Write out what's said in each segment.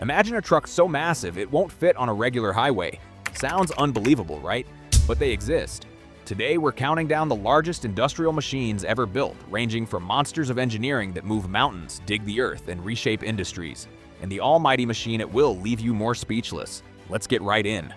Imagine a truck so massive it won't fit on a regular highway. Sounds unbelievable, right? But they exist. Today, we're counting down the largest industrial machines ever built, ranging from monsters of engineering that move mountains, dig the earth, and reshape industries. And the almighty machine it will leave you more speechless. Let's get right in.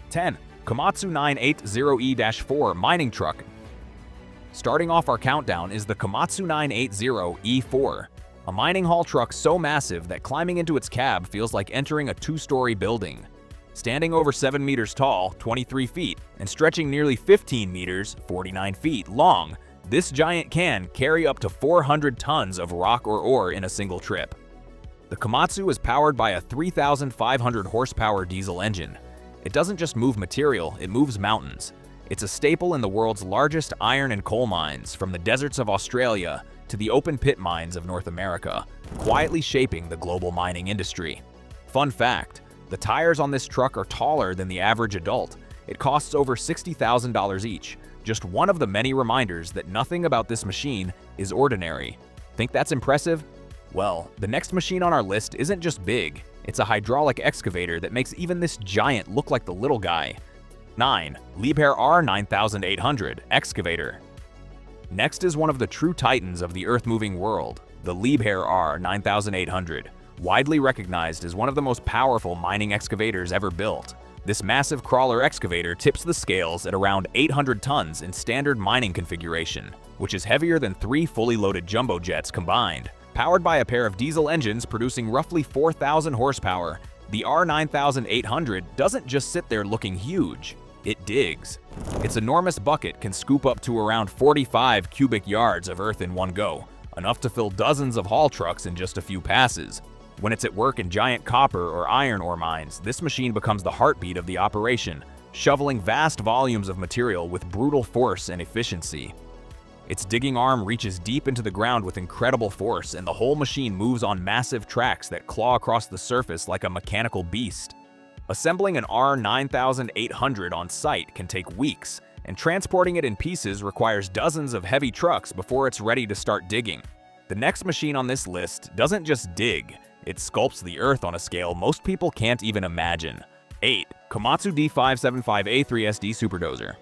10. Komatsu 980E-4 Mining Truck. Starting off our countdown is the Komatsu 980E-4, a mining haul truck so massive that climbing into its cab feels like entering a two-story building. Standing over 7 meters tall, 23 feet, and stretching nearly 15 meters, 49 feet long, this giant can carry up to 400 tons of rock or ore in a single trip. The Komatsu is powered by a 3,500 horsepower diesel engine. It doesn't just move material, it moves mountains. It's a staple in the world's largest iron and coal mines, from the deserts of Australia to the open pit mines of North America, quietly shaping the global mining industry. Fun fact: the tires on this truck are taller than the average adult. It costs over $60,000 each, just one of the many reminders that nothing about this machine is ordinary. Think that's impressive? Well, the next machine on our list isn't just big, it's a hydraulic excavator that makes even this giant look like the little guy. 9. Liebherr R9800 Excavator. Next is one of the true titans of the earth-moving world, the Liebherr R9800. Widely recognized as one of the most powerful mining excavators ever built. This massive crawler excavator tips the scales at around 800 tons in standard mining configuration, which is heavier than 3 fully loaded jumbo jets combined. Powered by a pair of diesel engines producing roughly 4,000 horsepower, the R9800 doesn't just sit there looking huge, it digs. Its enormous bucket can scoop up to around 45 cubic yards of earth in one go, enough to fill dozens of haul trucks in just a few passes. When it's at work in giant copper or iron ore mines, this machine becomes the heartbeat of the operation, shoveling vast volumes of material with brutal force and efficiency. Its digging arm reaches deep into the ground with incredible force, and the whole machine moves on massive tracks that claw across the surface like a mechanical beast. Assembling an R9800 on site can take weeks, and transporting it in pieces requires dozens of heavy trucks before it's ready to start digging. The next machine on this list doesn't just dig, it sculpts the earth on a scale most people can't even imagine. 8. Komatsu D575A 3SD Superdozer.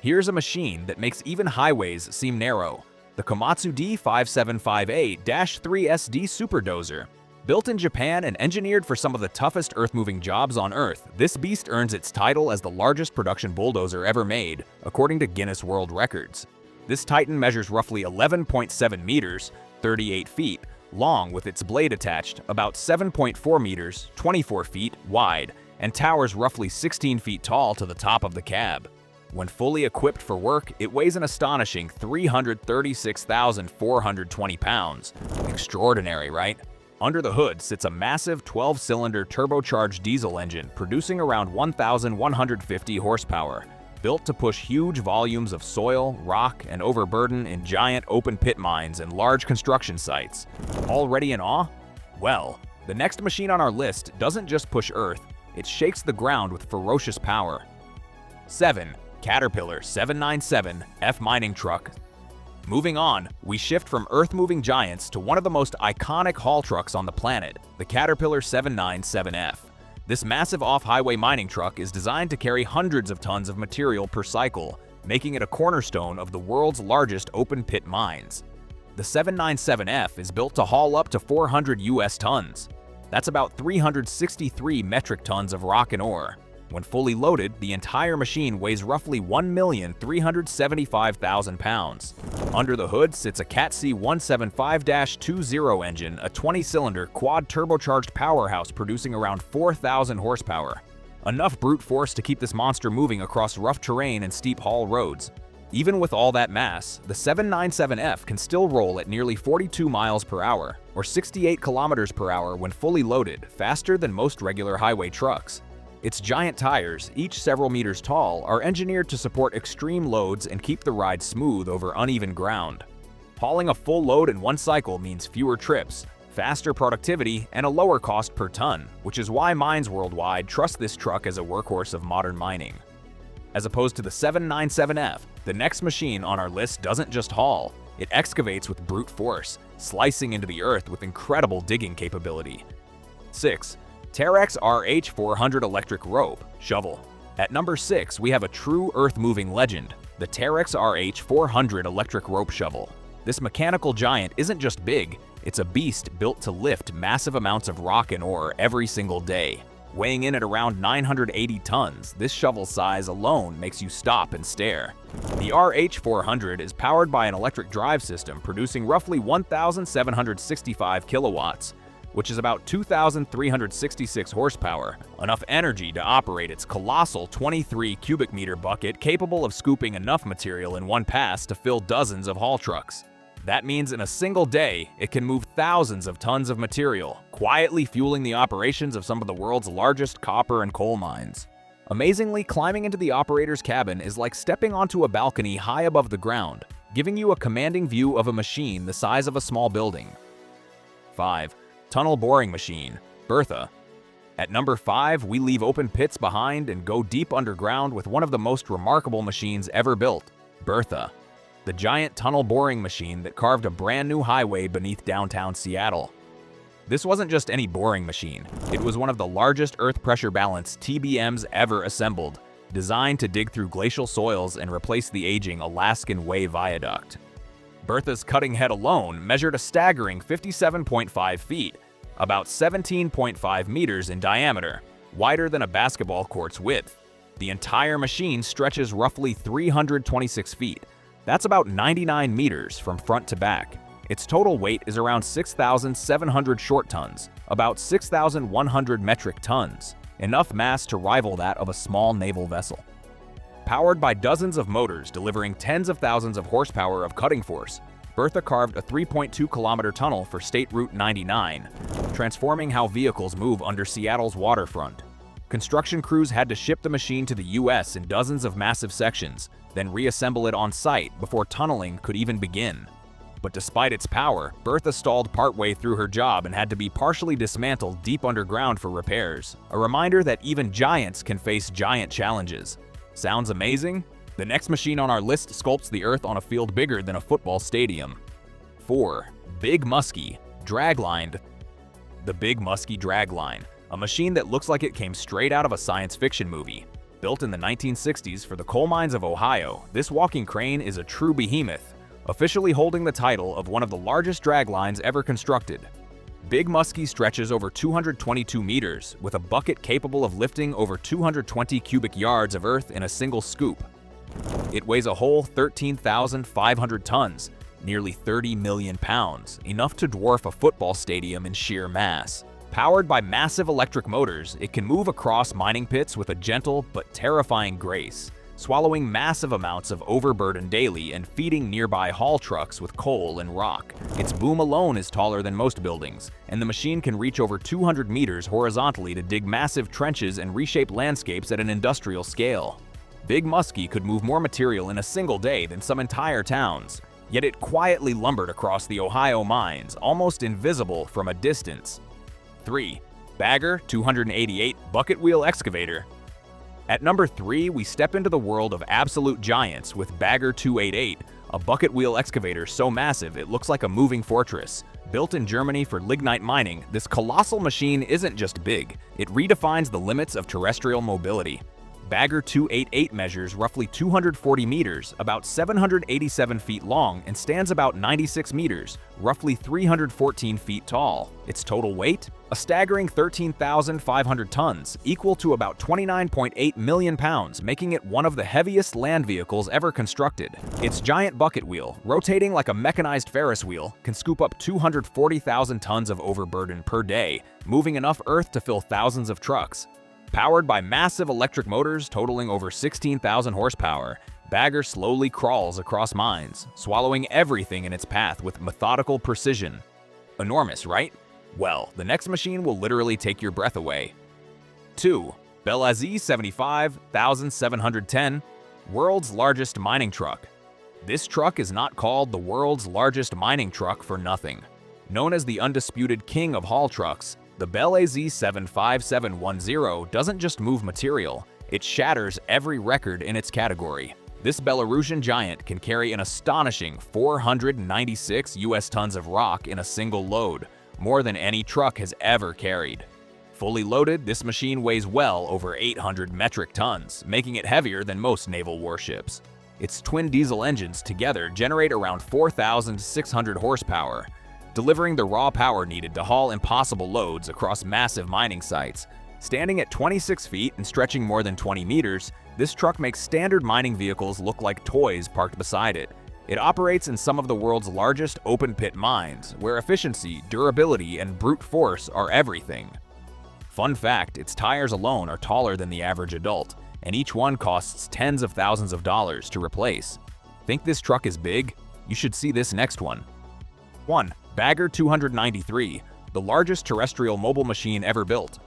Here's a machine that makes even highways seem narrow. The Komatsu D575A-3SD Superdozer. Built in Japan and engineered for some of the toughest earth-moving jobs on Earth, this beast earns its title as the largest production bulldozer ever made, according to Guinness World Records. This titan measures roughly 11.7 meters, 38 feet, long with its blade attached, about 7.4 meters, 24 feet, wide, and towers roughly 16 feet tall to the top of the cab. When fully equipped for work, it weighs an astonishing 336,420 pounds. Extraordinary, right? Under the hood sits a massive 12-cylinder turbocharged diesel engine producing around 1,150 horsepower, built to push huge volumes of soil, rock, and overburden in giant open-pit mines and large construction sites. Already in awe? Well, the next machine on our list doesn't just push earth, it shakes the ground with ferocious power. 7. Caterpillar 797F Mining Truck. Moving on, we shift from earth-moving giants to one of the most iconic haul trucks on the planet, the Caterpillar 797F. This massive off-highway mining truck is designed to carry hundreds of tons of material per cycle, making it a cornerstone of the world's largest open-pit mines. The 797F is built to haul up to 400 US tons. That's about 363 metric tons of rock and ore. When fully loaded, the entire machine weighs roughly 1,375,000 pounds. Under the hood sits a Cat C175-20 engine, a 20-cylinder quad-turbocharged powerhouse producing around 4,000 horsepower. Enough brute force to keep this monster moving across rough terrain and steep haul roads. Even with all that mass, the 797F can still roll at nearly 42 miles per hour, or 68 kilometers per hour when fully loaded, faster than most regular highway trucks. Its giant tires, each several meters tall, are engineered to support extreme loads and keep the ride smooth over uneven ground. Hauling a full load in one cycle means fewer trips, faster productivity, and a lower cost per ton, which is why mines worldwide trust this truck as a workhorse of modern mining. As opposed to the 797F, the next machine on our list doesn't just haul, it excavates with brute force, slicing into the earth with incredible digging capability. 6. Terex RH400 electric rope shovel. At number 6, we have a true earth-moving legend, the Terex RH400 electric rope shovel. This mechanical giant isn't just big, it's a beast built to lift massive amounts of rock and ore every single day. Weighing in at around 980 tons, this shovel size alone makes you stop and stare. The RH400 is powered by an electric drive system producing roughly 1,765 kilowatts, which is about 2,366 horsepower, enough energy to operate its colossal 23 cubic meter bucket capable of scooping enough material in one pass to fill dozens of haul trucks. That means in a single day, it can move thousands of tons of material, quietly fueling the operations of some of the world's largest copper and coal mines. Amazingly, climbing into the operator's cabin is like stepping onto a balcony high above the ground, giving you a commanding view of a machine the size of a small building. 5. Tunnel boring machine, Bertha. At number 5, we leave open pits behind and go deep underground with one of the most remarkable machines ever built, Bertha, the giant tunnel boring machine that carved a brand new highway beneath downtown Seattle. This wasn't just any boring machine, it was one of the largest earth pressure balance TBMs ever assembled, designed to dig through glacial soils and replace the aging Alaskan Way Viaduct. Bertha's cutting head alone measured a staggering 57.5 feet, about 17.5 meters in diameter, wider than a basketball court's width. The entire machine stretches roughly 326 feet. That's about 99 meters from front to back. Its total weight is around 6,700 short tons, about 6,100 metric tons, enough mass to rival that of a small naval vessel. Powered by dozens of motors delivering tens of thousands of horsepower of cutting force, Bertha carved a 3.2-kilometer tunnel for State Route 99, transforming how vehicles move under Seattle's waterfront. Construction crews had to ship the machine to the US in dozens of massive sections, then reassemble it on site before tunneling could even begin. But despite its power, Bertha stalled partway through her job and had to be partially dismantled deep underground for repairs, a reminder that even giants can face giant challenges. Sounds amazing? The next machine on our list sculpts the earth on a field bigger than a football stadium. 4. Big Muskie, draglined. The Big Muskie dragline, a machine that looks like it came straight out of a science fiction movie. Built in the 1960s for the coal mines of Ohio, this walking crane is a true behemoth, officially holding the title of one of the largest draglines ever constructed. Big Muskie stretches over 222 meters, with a bucket capable of lifting over 220 cubic yards of earth in a single scoop. It weighs a whole 13,500 tons, nearly 30 million pounds, enough to dwarf a football stadium in sheer mass. Powered by massive electric motors, it can move across mining pits with a gentle but terrifying grace, swallowing massive amounts of overburden daily and feeding nearby haul trucks with coal and rock. Its boom alone is taller than most buildings, and the machine can reach over 200 meters horizontally to dig massive trenches and reshape landscapes at an industrial scale. Big Muskie could move more material in a single day than some entire towns, yet it quietly lumbered across the Ohio mines, almost invisible from a distance. 3. Bagger 288 Bucket Wheel Excavator. At number 3, we step into the world of absolute giants with Bagger 288, a bucket wheel excavator so massive it looks like a moving fortress. Built in Germany for lignite mining, this colossal machine isn't just big, it redefines the limits of terrestrial mobility. Bagger 288 measures roughly 240 meters, about 787 feet long, and stands about 96 meters, roughly 314 feet tall. Its total weight? A staggering 13,500 tons, equal to about 29.8 million pounds, making it one of the heaviest land vehicles ever constructed. Its giant bucket wheel, rotating like a mechanized Ferris wheel, can scoop up 240,000 tons of overburden per day, moving enough earth to fill thousands of trucks. Powered by massive electric motors totaling over 16,000 horsepower, Bagger slowly crawls across mines, swallowing everything in its path with methodical precision. Enormous, right? Well, the next machine will literally take your breath away. 2. Belazy 75,710, world's largest mining truck. This truck is not called the world's largest mining truck for nothing. Known as the undisputed king of haul trucks, the Belazy 75710 doesn't just move material, it shatters every record in its category. This Belarusian giant can carry an astonishing 496 US tons of rock in a single load, more than any truck has ever carried. Fully loaded, this machine weighs well over 800 metric tons, making it heavier than most naval warships. Its twin diesel engines together generate around 4,600 horsepower, delivering the raw power needed to haul impossible loads across massive mining sites. Standing at 26 feet and stretching more than 20 meters, this truck makes standard mining vehicles look like toys parked beside it. It operates in some of the world's largest open-pit mines, where efficiency, durability, and brute force are everything. Fun fact, its tires alone are taller than the average adult, and each one costs tens of thousands of dollars to replace. Think this truck is big? You should see this next one. 1. Bagger 293, the largest terrestrial mobile machine ever built.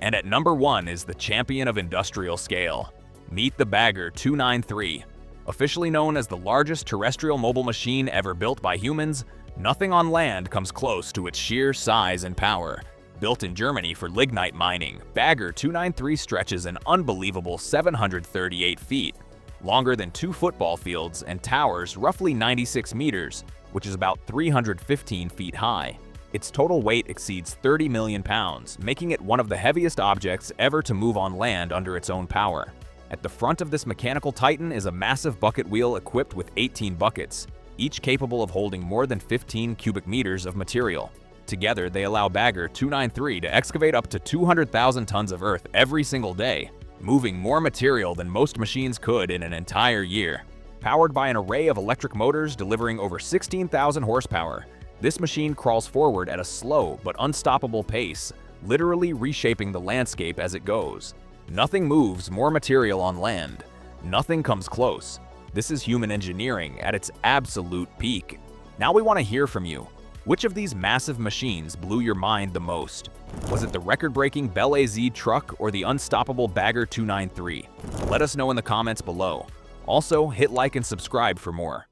And at number 1 is the champion of industrial scale. Meet the Bagger 293. Officially known as the largest terrestrial mobile machine ever built by humans, nothing on land comes close to its sheer size and power. Built in Germany for lignite mining, Bagger 293 stretches an unbelievable 738 feet, longer than 2 football fields, and towers roughly 96 meters, which is about 315 feet high. Its total weight exceeds 30 million pounds, making it one of the heaviest objects ever to move on land under its own power. At the front of this mechanical titan is a massive bucket wheel equipped with 18 buckets, each capable of holding more than 15 cubic meters of material. Together, they allow Bagger 293 to excavate up to 200,000 tons of earth every single day, moving more material than most machines could in an entire year. Powered by an array of electric motors delivering over 16,000 horsepower, this machine crawls forward at a slow but unstoppable pace, literally reshaping the landscape as it goes. Nothing moves more material on land. Nothing comes close. This is human engineering at its absolute peak. Now we want to hear from you. Which of these massive machines blew your mind the most? Was it the record-breaking Bell AZ truck or the unstoppable Bagger 293? Let us know in the comments below. Also, hit like and subscribe for more.